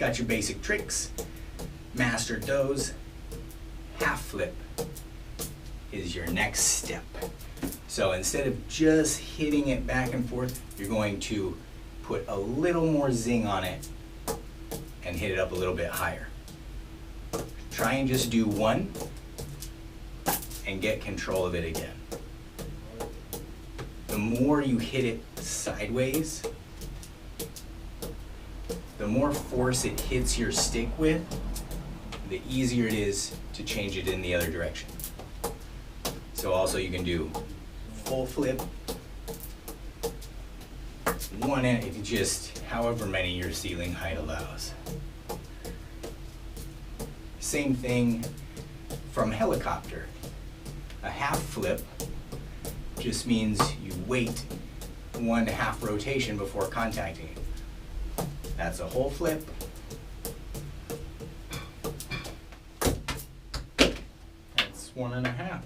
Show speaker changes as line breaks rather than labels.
got your basic tricks, mastered those. Half flip is your next step. So instead of just hitting it back and forth, you're going to put a little more zing on it and hit it up a little bit higher. Try and just do one and get control of it again. The more you hit it sideways, the more force it hits your stick with, the easier it is to change it in the other direction. So also you can do full flip, one end, if you just, however many your ceiling height allows. Same thing from helicopter. A half flip just means you wait 1.5 rotation before contacting it. That's a whole flip. That's 1.5.